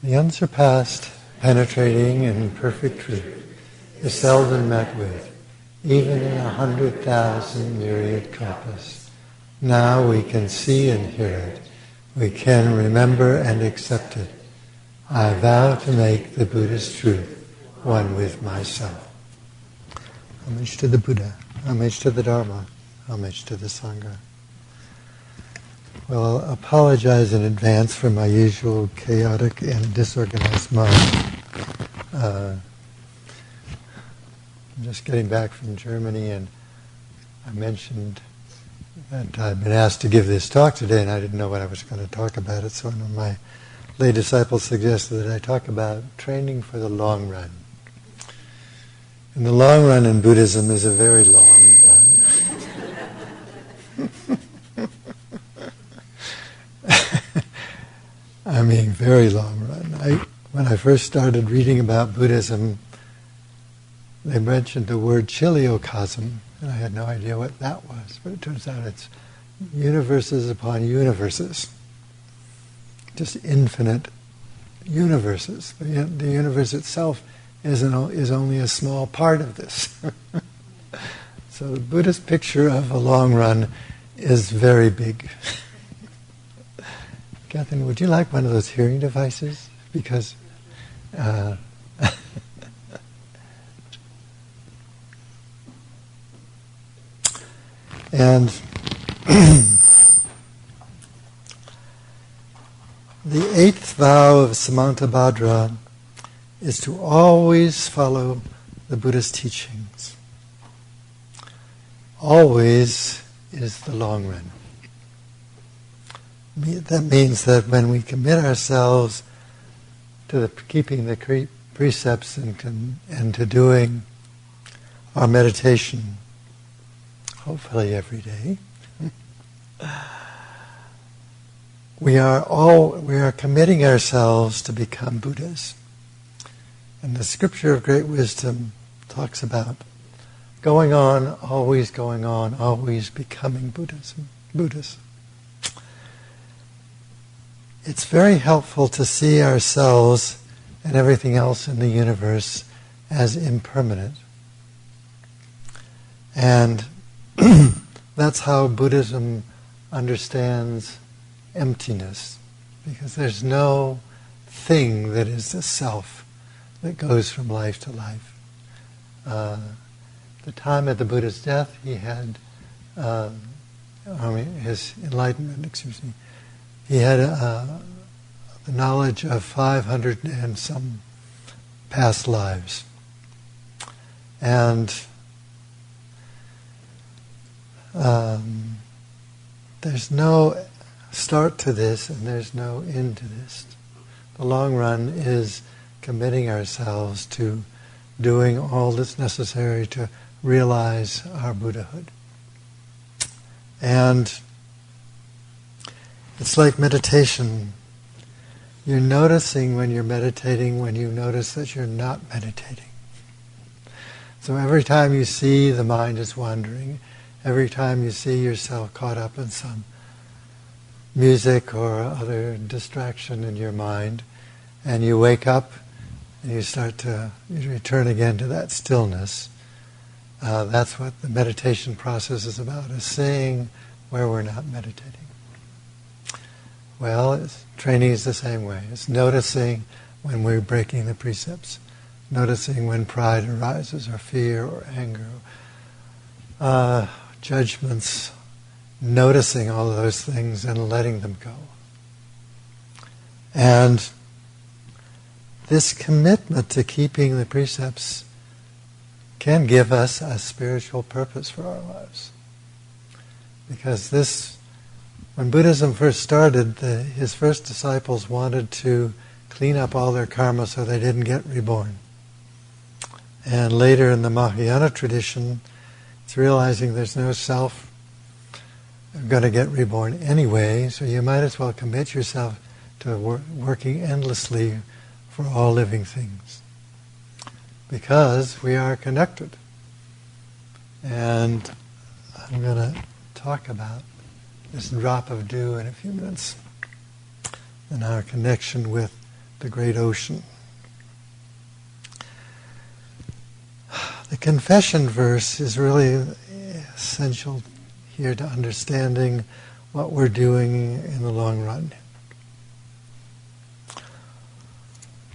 The unsurpassed, penetrating, and perfect truth is seldom met with, even in 100,000 myriad kalpas. Now we can see and hear it. We can remember and accept it. I vow to make the Buddha's truth one with myself. Homage to the Buddha, homage to the Dharma, homage to the Sangha. Well, I'll apologize in advance for my usual chaotic and disorganized mind. I'm just getting back from Germany, and I mentioned that I'd been asked to give this talk today, and I didn't know what I was going to talk about it, so one of my lay disciples suggested that I talk about training for the long run. And the long run in Buddhism is a very long run. I mean, very long run. When I first started reading about Buddhism, they mentioned the word chiliocosm, and I had no idea what that was. But it turns out it's universes upon universes. Just infinite universes. But yet the universe itself is only a small part of this. So the Buddhist picture of a long run is very big. Catherine, would you like one of those hearing devices? Because and the eighth vow of Samantabhadra is to always follow the Buddha's teachings. Always is the long run. That means that when we commit ourselves to keeping the precepts and to doing our meditation, hopefully every day, we are committing ourselves to become Buddhas. And the scripture of great wisdom talks about going on, always becoming Buddhas. It's very helpful to see ourselves and everything else in the universe as impermanent. And that's how Buddhism understands emptiness, because there's no thing that is the self that goes from life to life. The time of the Buddha's death, he had his enlightenment, he had the knowledge of 500 and some past lives. And there's no start to this and there's no end to this. The long run is committing ourselves to doing all that's necessary to realize our Buddhahood. And it's like meditation. You're noticing when you're meditating when you notice that you're not meditating. So every time you see the mind is wandering, every time you see yourself caught up in some music or other distraction in your mind, and you wake up and you return again to that stillness, that's what the meditation process is about, is seeing where we're not meditating. Well, training is the same way. It's noticing when we're breaking the precepts, noticing when pride arises, or fear, or anger, judgments, noticing all of those things and letting them go. And this commitment to keeping the precepts can give us a spiritual purpose for our lives. Because when Buddhism first started, his first disciples wanted to clean up all their karma so they didn't get reborn. And later in the Mahayana tradition, it's realizing there's no self going to get reborn anyway, so you might as well commit yourself to working endlessly for all living things. Because we are connected. And I'm going to talk about this drop of dew in a few minutes and our connection with the great ocean. The confession verse is really essential here to understanding what we're doing in the long run.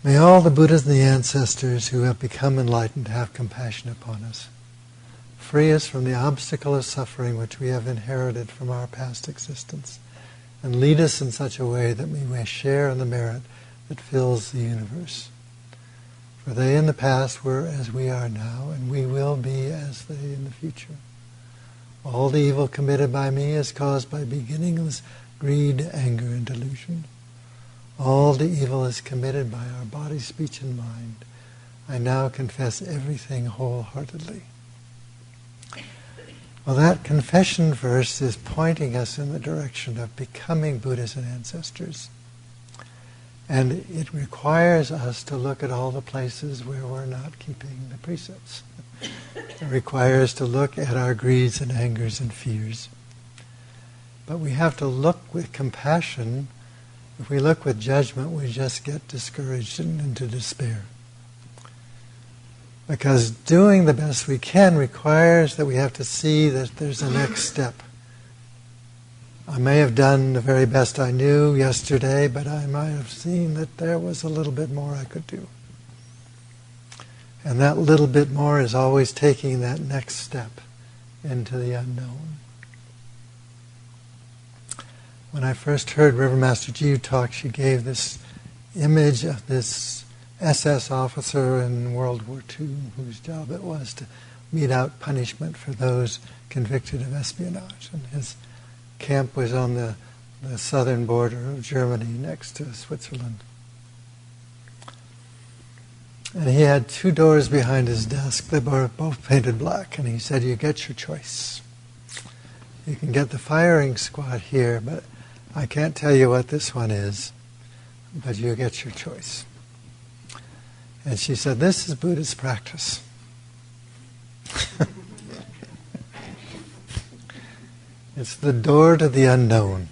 May all the Buddhas and the ancestors who have become enlightened have compassion upon us. Free us from the obstacle of suffering which we have inherited from our past existence, and lead us in such a way that we may share in the merit that fills the universe. For they in the past were as we are now, and we will be as they in the future. All the evil committed by me is caused by beginningless greed, anger, and delusion. All the evil is committed by our body, speech, and mind. I now confess everything wholeheartedly. Well, that confession verse is pointing us in the direction of becoming Buddhas and ancestors. And it requires us to look at all the places where we're not keeping the precepts. It requires to look at our greeds and angers and fears. But we have to look with compassion. If we look with judgment, we just get discouraged and into despair. Because doing the best we can requires that we have to see that there's a next step. I may have done the very best I knew yesterday, but I might have seen that there was a little bit more I could do. And that little bit more is always taking that next step into the unknown. When I first heard Reverend Master Ji talk, she gave this image of this SS officer in World War II whose job it was to mete out punishment for those convicted of espionage. And his camp was on the southern border of Germany next to Switzerland. And he had two doors behind his desk. They were both painted black. And he said, you get your choice. You can get the firing squad here, but I can't tell you what this one is, but you get your choice. And she said, this is Buddhist practice. It's the door to the unknown.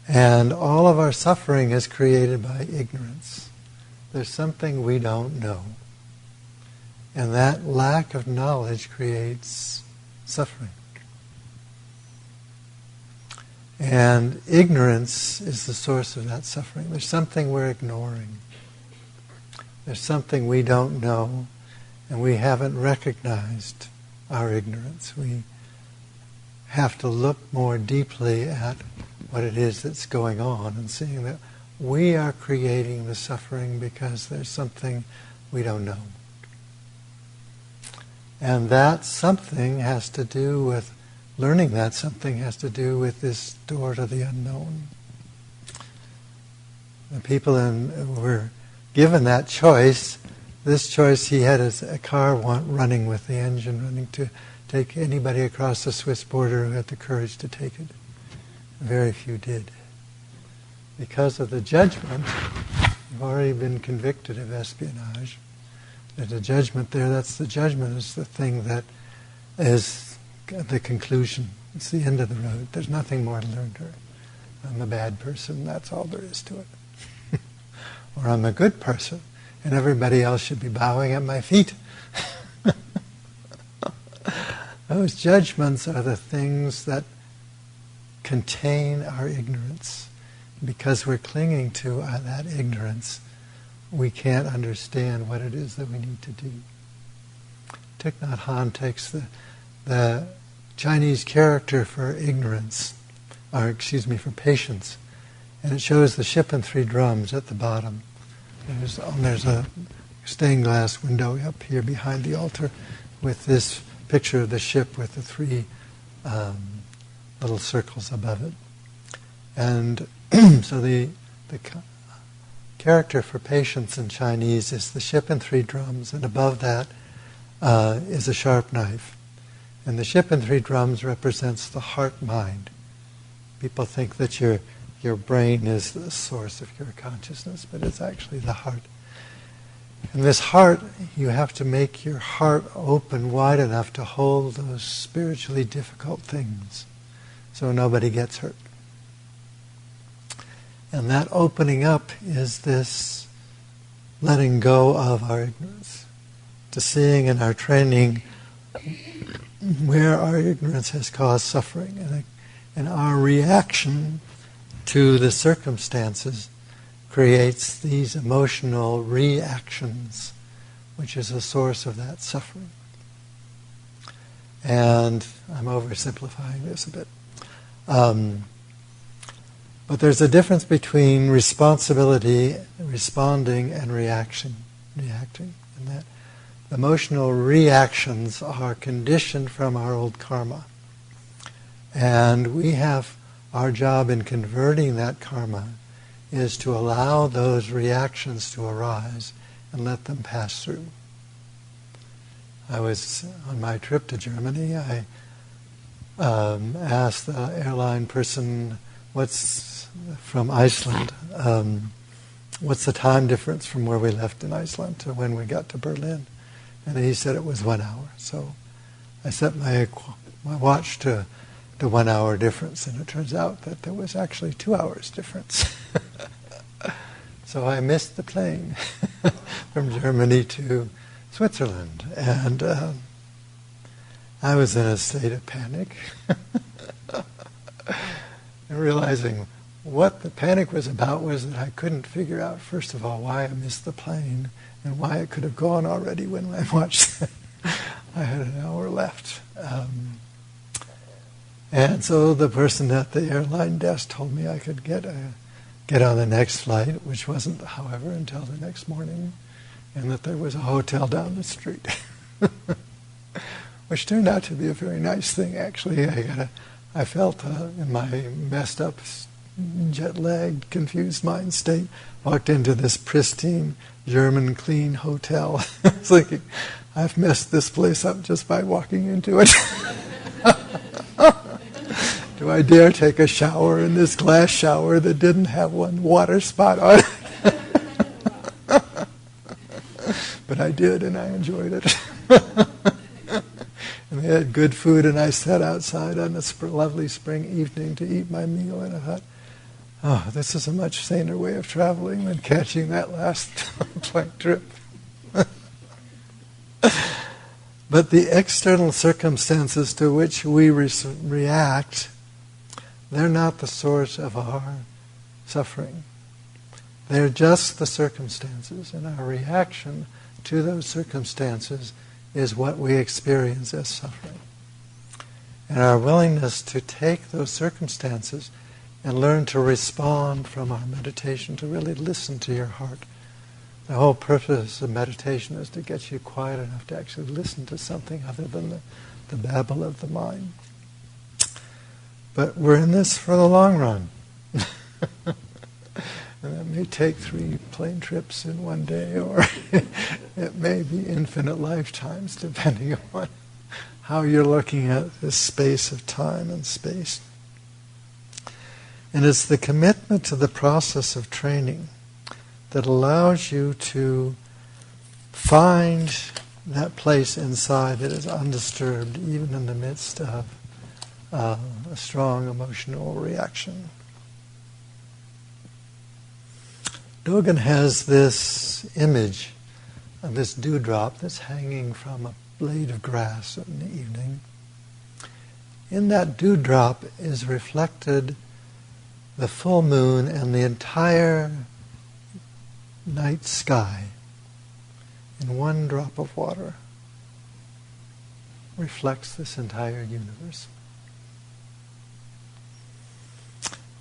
And all of our suffering is created by ignorance. There's something we don't know. And that lack of knowledge creates suffering. And ignorance is the source of that suffering. There's something we're ignoring. There's something we don't know, and we haven't recognized our ignorance. We have to look more deeply at what it is that's going on and seeing that we are creating the suffering because there's something we don't know. And that something has to do with, learning that something has to do with this door to the unknown. The people were given that choice. This choice, he had a car running with the engine running to take anybody across the Swiss border who had the courage to take it. Very few did. Because of the judgment, you've already been convicted of espionage. There's a judgment there. That's the judgment is the thing that is the conclusion. It's the end of the road. There's nothing more to learn here. I'm a bad person. That's all there is to it. Or I'm a good person, and everybody else should be bowing at my feet. Those judgments are the things that contain our ignorance. Because we're clinging to that ignorance, we can't understand what it is that we need to do. Thich Nhat Hanh takes the Chinese character for ignorance, for patience, and it shows the ship and three drums at the bottom. There's a stained glass window up here behind the altar with this picture of the ship with the three little circles above it. And so the character for patience in Chinese is the ship and three drums, and above that is a sharp knife. And the ship and three drums represents the heart-mind. People think that your brain is the source of your consciousness, but it's actually the heart. And this heart, you have to make your heart open wide enough to hold those spiritually difficult things so nobody gets hurt. And that opening up is this letting go of our ignorance, to seeing in our training where our ignorance has caused suffering. And our reaction to the circumstances creates these emotional reactions, which is a source of that suffering. And I'm oversimplifying this a bit. But there's a difference between responsibility, responding, and reacting. And that emotional reactions are conditioned from our old karma. And we have our job in converting that karma is to allow those reactions to arise and let them pass through. I was on my trip to Germany. I asked the airline person, from Iceland, what's the time difference from where we left in Iceland to when we got to Berlin? And he said it was 1 hour. So I set my watch to the 1 hour difference, and it turns out that there was actually 2 hours difference. So I missed the plane from Germany to Switzerland, and I was in a state of panic. And realizing what the panic was about was that I couldn't figure out, first of all, why I missed the plane and why it could have gone already when I watched it. I had an hour left. And so the person at the airline desk told me I could get on the next flight, which wasn't, however, until the next morning, and that there was a hotel down the street. Which turned out to be a very nice thing, actually. I felt in my messed up, jet-lagged, confused mind state, walked into this pristine, German, clean hotel. I was thinking, I've messed this place up just by walking into it. Do I dare take a shower in this glass shower that didn't have one water spot on it? But I did, and I enjoyed it. And they had good food, and I sat outside on a lovely spring evening to eat my meal, and I thought, oh, this is a much saner way of traveling than catching that last plane trip. But the external circumstances to which we react, they're not the source of our suffering. They're just the circumstances, and our reaction to those circumstances is what we experience as suffering. And our willingness to take those circumstances and learn to respond from our meditation, to really listen to your heart. The whole purpose of meditation is to get you quiet enough to actually listen to something other than the babble of the mind. But we're in this for the long run. And that may take 3 plane trips in one day, or it may be infinite lifetimes, depending upon how you're looking at this space of time and space. And it's the commitment to the process of training that allows you to find that place inside that is undisturbed, even in the midst of a strong emotional reaction. Dogen has this image of this dewdrop that's hanging from a blade of grass in the evening. In that dewdrop is reflected the full moon, and the entire night sky in one drop of water reflects this entire universe.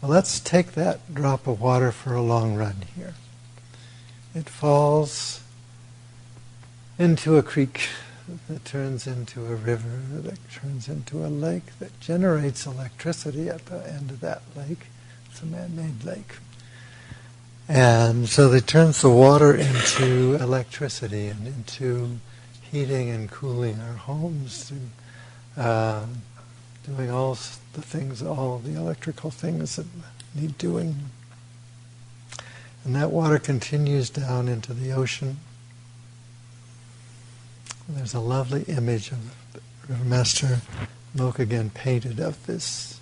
Well, let's take that drop of water for a long run here. It falls into a creek that turns into a river, that turns into a lake, that generates electricity at the end of that lake. It's a man-made lake. And so it turns the water into electricity and into heating and cooling our homes, to doing all the things, all the electrical things that need doing. And that water continues down into the ocean. There's a lovely image of River Master Mokkhagen painted of this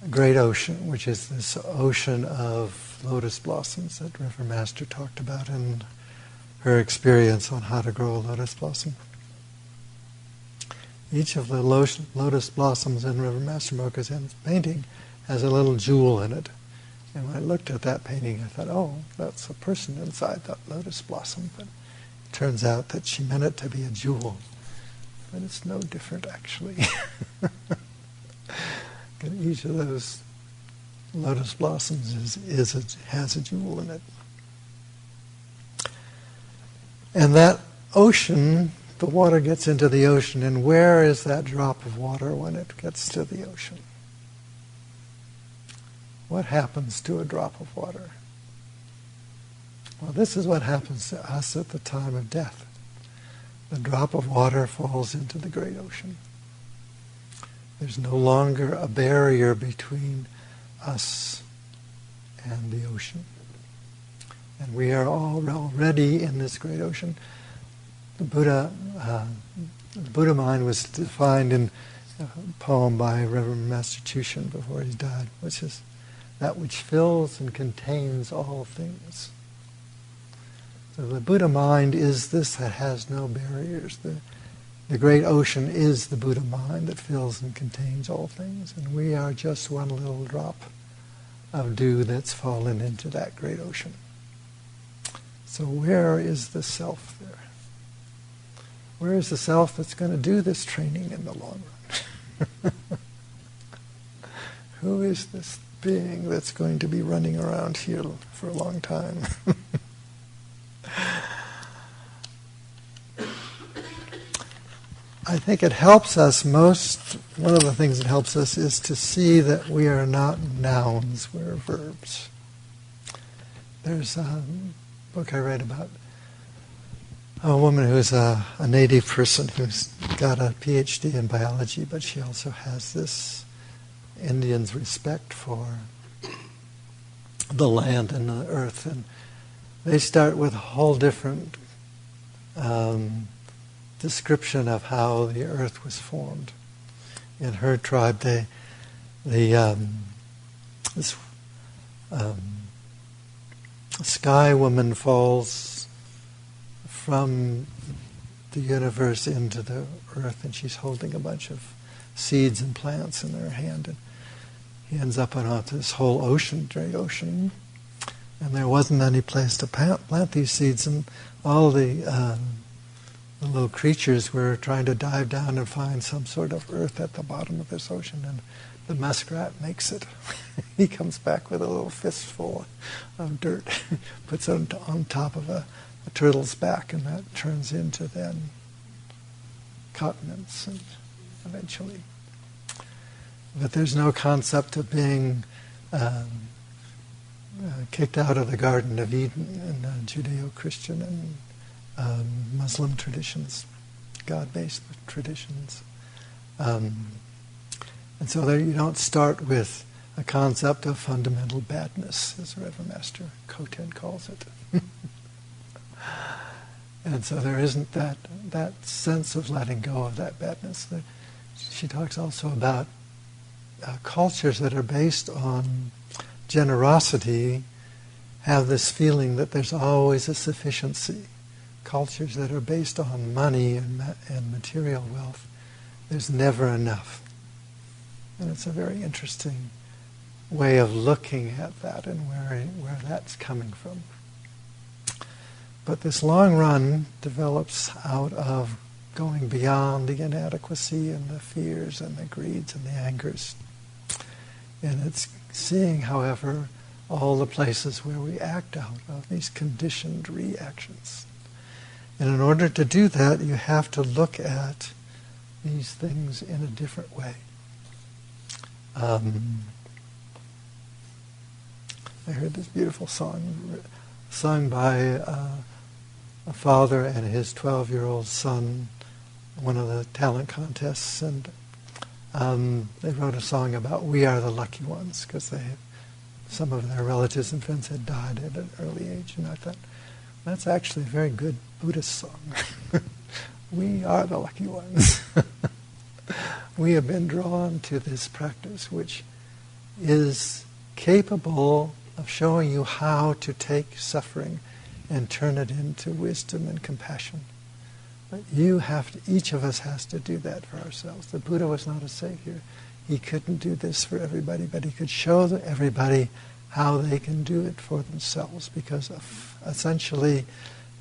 great ocean, which is this ocean of lotus blossoms that River Master talked about in her experience on how to grow a lotus blossom. Each of the lotus blossoms in River Master Mokuzen's painting has a little jewel in it. And when I looked at that painting, I thought, oh, that's a person inside that lotus blossom. But it turns out that she meant it to be a jewel. But it's no different, actually. Each of those lotus blossoms has a jewel in it. And that ocean, the water gets into the ocean, and where is that drop of water when it gets to the ocean? What happens to a drop of water? Well, this is what happens to us at the time of death. The drop of water falls into the great ocean. There's no longer a barrier between us and the ocean. And we are all already in this great ocean. The Buddha mind was defined in a poem by Reverend Master Chushin before he died, which is that which fills and contains all things. So the Buddha mind is this that has no barriers. The great ocean is the Buddha mind that fills and contains all things, and we are just one little drop of dew that's fallen into that great ocean. So where is the self there? Where is the self that's going to do this training in the long run? Who is this being that's going to be running around here for a long time? I think it helps us most, one of the things that helps us is to see that we are not nouns, we're verbs. There's a book I read about a woman who's a native person who's got a PhD in biology, but she also has this Indian's respect for the land and the earth. And they start with a whole different description of how the earth was formed. In her tribe, this sky woman falls from the universe into the earth, and she's holding a bunch of seeds and plants in her hand, and he ends up on this whole ocean, great ocean, and there wasn't any place to plant these seeds, and all the little creatures were trying to dive down and find some sort of earth at the bottom of this ocean, and the muskrat makes it. He comes back with a little fistful of dirt, puts it on top of a turtle's back, and that turns into then continents, and eventually. But there's no concept of being kicked out of the Garden of Eden in Judeo-Christian and Muslim traditions, God-based traditions. And so there you don't start with a concept of fundamental badness, as Reverend Master Koten calls it. And so there isn't that sense of letting go of that badness. She talks also about cultures that are based on generosity have this feeling that there's always a sufficiency. Cultures that are based on money and material wealth, there's never enough. And it's a very interesting way of looking at that and where that's coming from. But this long run develops out of going beyond the inadequacy and the fears and the greeds and the angers. And it's seeing, however, all the places where we act out of these conditioned reactions. And in order to do that, you have to look at these things in a different way. I heard this beautiful song sung by a father and his 12-year-old son, one of the talent contests, and they wrote a song about "We Are the Lucky Ones" because some of their relatives and friends had died at an early age, and I thought that's actually a very good Buddhist song. We are the lucky ones. We have been drawn to this practice, which is capable of showing you how to take suffering and turn it into wisdom and compassion. But each of us has to do that for ourselves. The Buddha was not a savior. He couldn't do this for everybody, but he could show everybody how they can do it for themselves, because essentially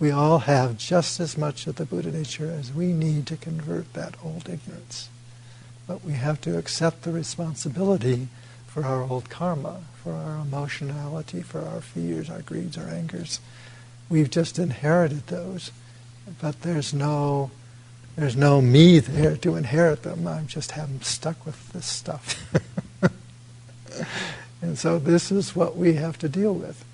we all have just as much of the Buddha nature as we need to convert that old ignorance. But we have to accept the responsibility for our old karma, for our emotionality, for our fears, our greeds, our angers. We've just inherited those, but there's no me there to inherit them. I just haven't stuck with this stuff. And so this is what we have to deal with.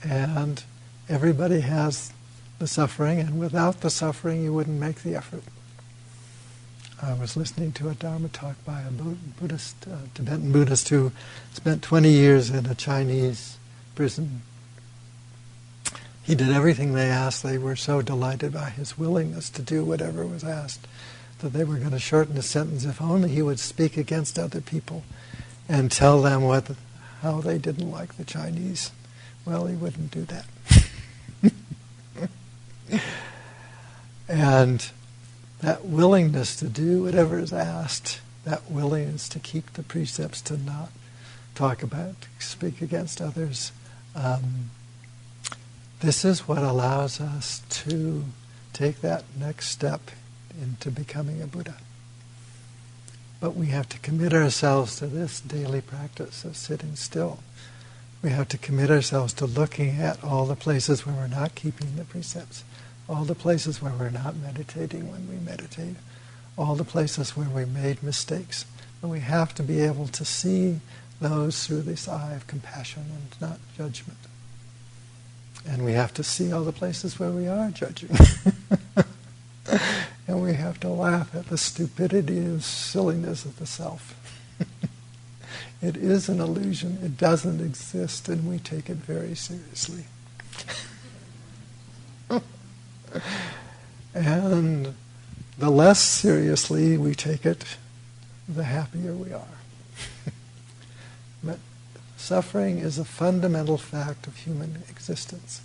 And everybody has the suffering, and without the suffering you wouldn't make the effort. I was listening to a Dharma talk by a Buddhist, Tibetan Buddhist who spent 20 years in a Chinese prison. He did everything they asked. They were so delighted by his willingness to do whatever was asked that they were going to shorten his sentence if only he would speak against other people and tell them how they didn't like the Chinese. Well, he wouldn't do that. And that willingness to do whatever is asked, that willingness to keep the precepts, to not talk about, speak against others, this is what allows us to take that next step into becoming a Buddha. But we have to commit ourselves to this daily practice of sitting still. We have to commit ourselves to looking at all the places where we're not keeping the precepts, all the places where we're not meditating when we meditate, all the places where we made mistakes. And we have to be able to see those through this eye of compassion and not judgment. And we have to see all the places where we are judging. And we have to laugh at the stupidity and silliness of the self. It is an illusion. It doesn't exist, and we take it very seriously. And the less seriously we take it, the happier we are. But suffering is a fundamental fact of human existence.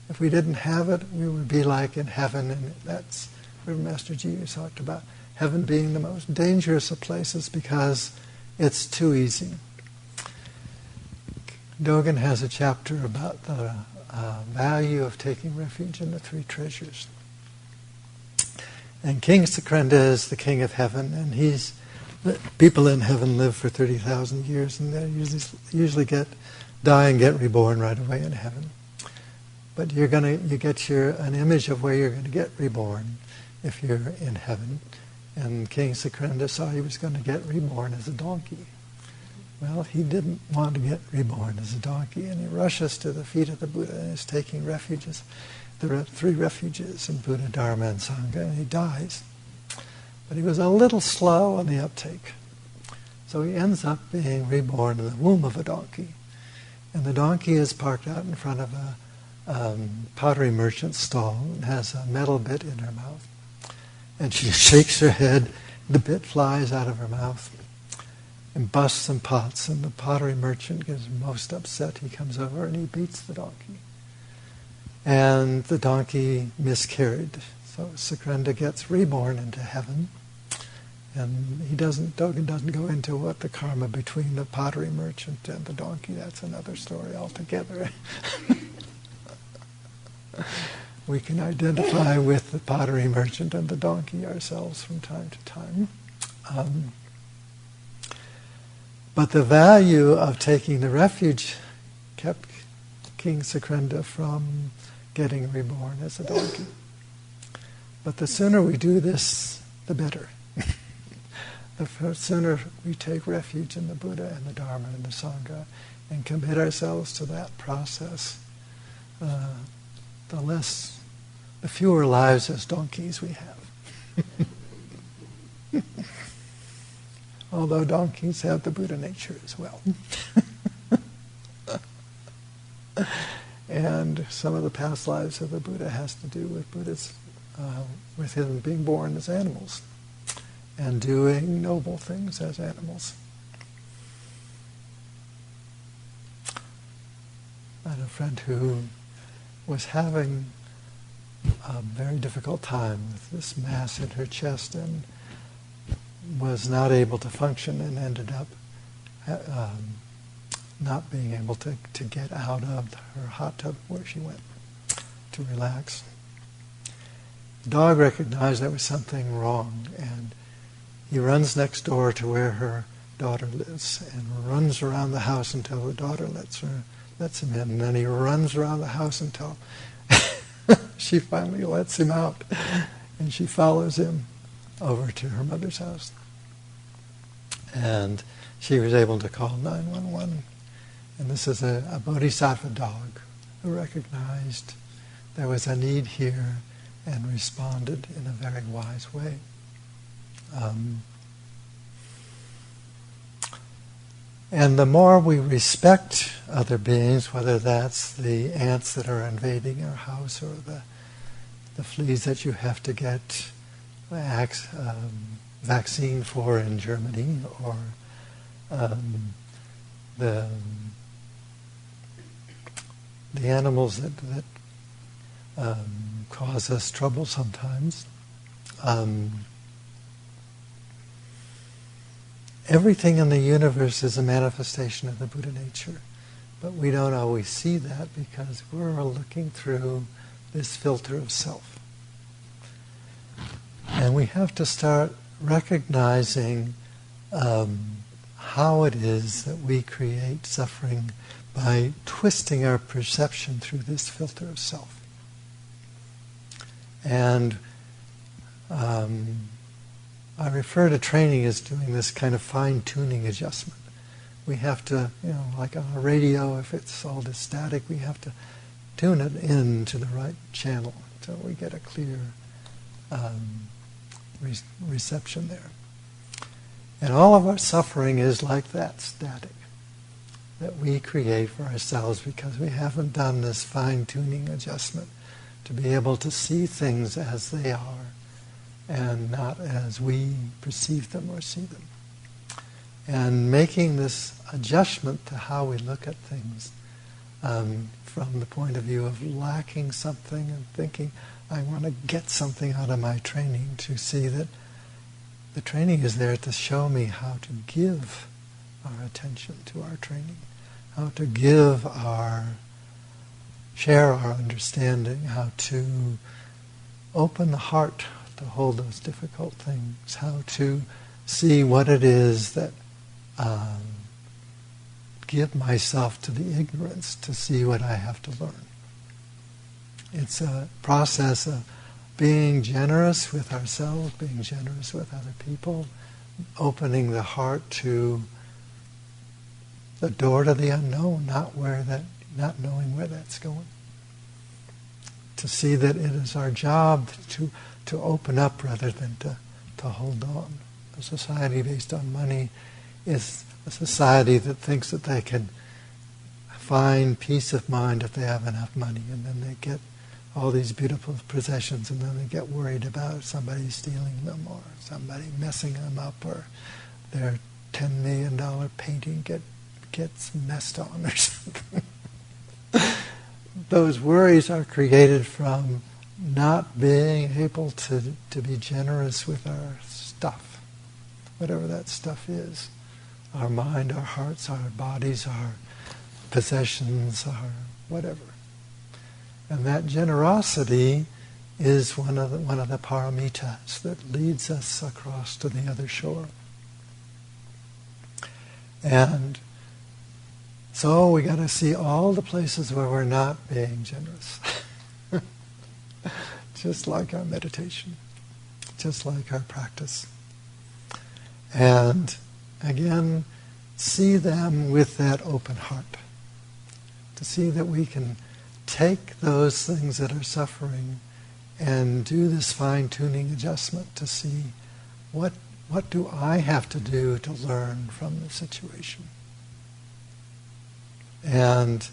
If we didn't have it, we would be like in heaven, and that's where Master Jisho talked about heaven being the most dangerous of places because it's too easy. Dogen has a chapter about the value of taking refuge in the three treasures. And King Sakrenda is the king of heaven, and people in heaven live for 30,000 years, and they usually die and get reborn right away in heaven. But you get an image of where you're going to get reborn if you're in heaven. And King Sakrenda saw he was going to get reborn as a donkey. Well, he didn't want to get reborn as a donkey, and he rushes to the feet of the Buddha and is taking refuges. There are three refuges in Buddha, Dharma, and Sangha, and he dies. But he was a little slow on the uptake. So he ends up being reborn in the womb of a donkey. And the donkey is parked out in front of a pottery merchant's stall and has a metal bit in her mouth. And she shakes her head, the bit flies out of her mouth and busts some pots, and the pottery merchant gets most upset. He comes over and he beats the donkey. And the donkey miscarried. So Sakrenda gets reborn into heaven. And Dogen doesn't go into what the karma between the pottery merchant and the donkey. That's another story altogether. We can identify with the pottery merchant and the donkey ourselves from time to time. But the value of taking the refuge kept King Sakrenda from getting reborn as a donkey. But the sooner we do this, the better. The sooner we take refuge in the Buddha and the Dharma and the Sangha and commit ourselves to that process, the fewer lives as donkeys we have. Although donkeys have the Buddha nature as well. And some of the past lives of the Buddha has to do with with him being born as animals and doing noble things as animals. I had a friend who was having a very difficult time with this mass in her chest and was not able to function and ended up not being able to get out of her hot tub where she went to relax. The dog recognized there was something wrong, and he runs next door to where her daughter lives and runs around the house until the daughter lets him in, and then he runs around the house until she finally lets him out, and she follows him over to her mother's house. And she was able to call 911. And this is a bodhisattva dog who recognized there was a need here and responded in a very wise way. And the more we respect other beings, whether that's the ants that are invading our house or the fleas that you have to get vaccine for in Germany, or the animals that cause us trouble sometimes. Everything in the universe is a manifestation of the Buddha nature, but we don't always see that because we're looking through this filter of self. And we have to start recognizing how it is that we create suffering by twisting our perception through this filter of self. And I refer to training as doing this kind of fine-tuning adjustment. We have to, like on a radio, if it's all this static, we have to tune it in to the right channel until we get a clear reception there. And all of our suffering is like that, static, that we create for ourselves because we haven't done this fine-tuning adjustment to be able to see things as they are and not as we perceive them or see them. And making this adjustment to how we look at things from the point of view of lacking something and thinking, I want to get something out of my training, to see that the training is there to show me how to give our attention to our training, how to share our understanding, how to open the heart to hold those difficult things, how to see what it is that give myself to the ignorance to see what I have to learn. It's a process of being generous with ourselves, being generous with other people, opening the heart to the door to the unknown, not knowing where that's going. To see that it is our job to open up rather than to hold on. A society based on money is a society that thinks that they can find peace of mind if they have enough money, and then they get all these beautiful possessions, and then they get worried about somebody stealing them or somebody messing them up, or their $10 million painting gets messed on or something. Those worries are created from not being able to be generous with our stuff, whatever that stuff is. Our mind, our hearts, our bodies, our possessions, our whatever. And that generosity is one of the paramitas that leads us across to the other shore. And so we got to see all the places where we're not being generous. Just like our meditation, just like our practice. And again, see them with that open heart. To see that we can take those things that are suffering and do this fine-tuning adjustment to see what do I have to do to learn from the situation. And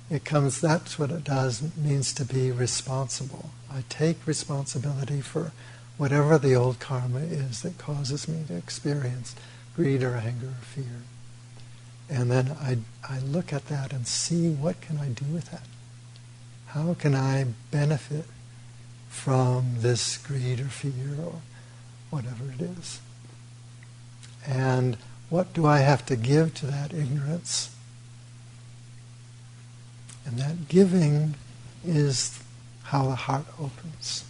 that's what it does. It means to be responsible. I take responsibility for whatever the old karma is that causes me to experience greed or anger or fear. And then I look at that and see, what can I do with that? How can I benefit from this greed or fear or whatever it is? And what do I have to give to that ignorance? And that giving is how the heart opens.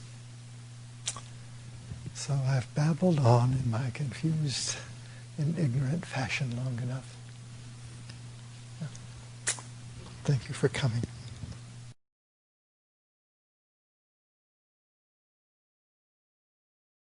So I've babbled on in my confused and ignorant fashion long enough. Thank you for coming.